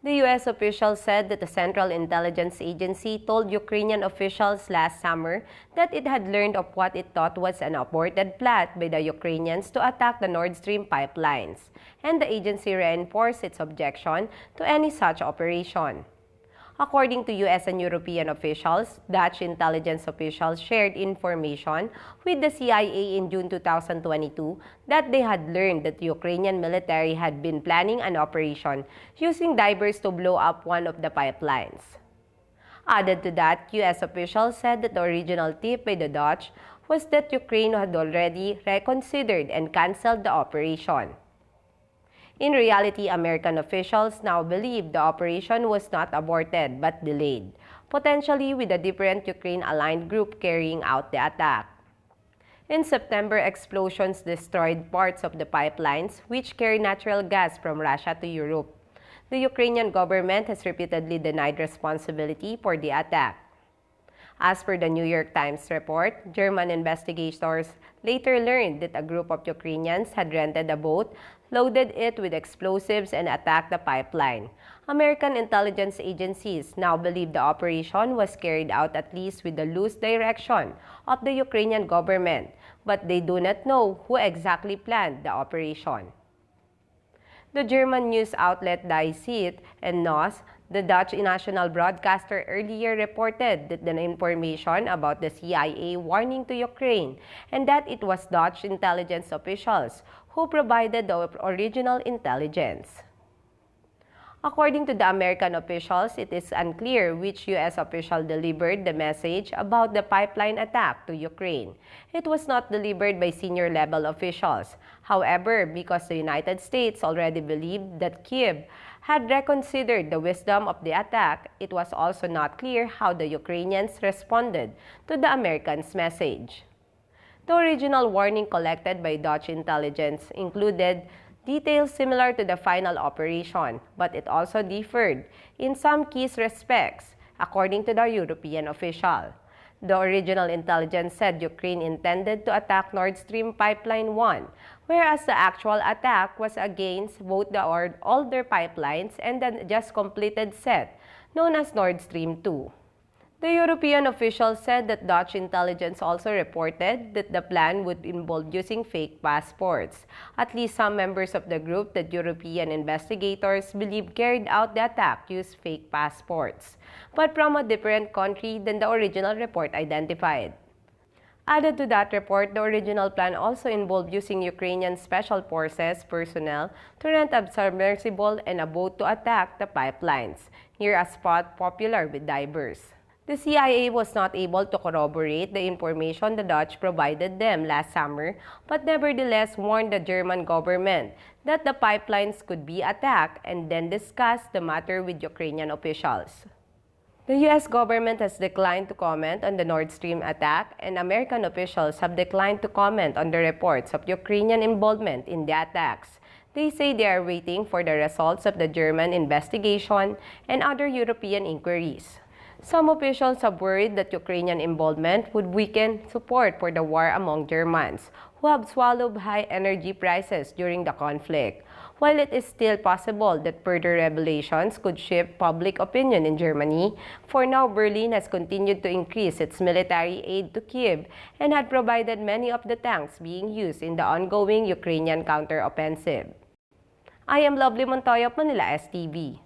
The U.S. official said that the Central Intelligence Agency told Ukrainian officials last summer that it had learned of what it thought was an aborted plot by the Ukrainians to attack the Nord Stream pipelines, and the agency reinforced its objection to any such operation. According to U.S. and European officials, Dutch intelligence officials shared information with the CIA in June 2022 that they had learned that the Ukrainian military had been planning an operation using divers to blow up one of the pipelines. Added to that, U.S. officials said that the original tip by the Dutch was that Ukraine had already reconsidered and canceled the operation. In reality, American officials now believe the operation was not aborted but delayed, potentially with a different Ukraine-aligned group carrying out the attack. In September, explosions destroyed parts of the pipelines which carry natural gas from Russia to Europe. The Ukrainian government has repeatedly denied responsibility for the attack. As per the New York Times report, German investigators later learned that a group of Ukrainians had rented a boat, loaded it with explosives, and attacked the pipeline. American intelligence agencies now believe the operation was carried out at least with the loose direction of the Ukrainian government, but they do not know who exactly planned the operation. The German news outlet Die Zeit and NOS, the Dutch national broadcaster, earlier reported that the information about the CIA warning to Ukraine and that it was Dutch intelligence officials who provided the original intelligence. According to the American officials, it is unclear which U.S. official delivered the message about the pipeline attack to Ukraine. It was not delivered by senior-level officials. However, because the United States already believed that Kyiv had reconsidered the wisdom of the attack, it was also not clear how the Ukrainians responded to the Americans' message. The original warning collected by Dutch intelligence included details similar to the final operation, but it also differed in some key respects, according to the European official. The original intelligence said Ukraine intended to attack Nord Stream Pipeline 1, whereas the actual attack was against both the older pipelines and the just completed set, known as Nord Stream 2. The European official said that Dutch intelligence also reported that the plan would involve using fake passports. At least some members of the group that European investigators believe carried out the attack used fake passports, but from a different country than the original report identified. Added to that report, the original plan also involved using Ukrainian Special Forces personnel to rent a submersible and a boat to attack the pipelines, near a spot popular with divers. The CIA was not able to corroborate the information the Dutch provided them last summer, but nevertheless warned the German government that the pipelines could be attacked and then discussed the matter with Ukrainian officials. The U.S. government has declined to comment on the Nord Stream attack, and American officials have declined to comment on the reports of Ukrainian involvement in the attacks. They say they are waiting for the results of the German investigation and other European inquiries. Some officials have worried that Ukrainian involvement would weaken support for the war among Germans, who have swallowed high energy prices during the conflict. While it is still possible that further revelations could shift public opinion in Germany, for now Berlin has continued to increase its military aid to Kyiv and had provided many of the tanks being used in the ongoing Ukrainian counteroffensive. I am Lovely Montoya of Manila STV.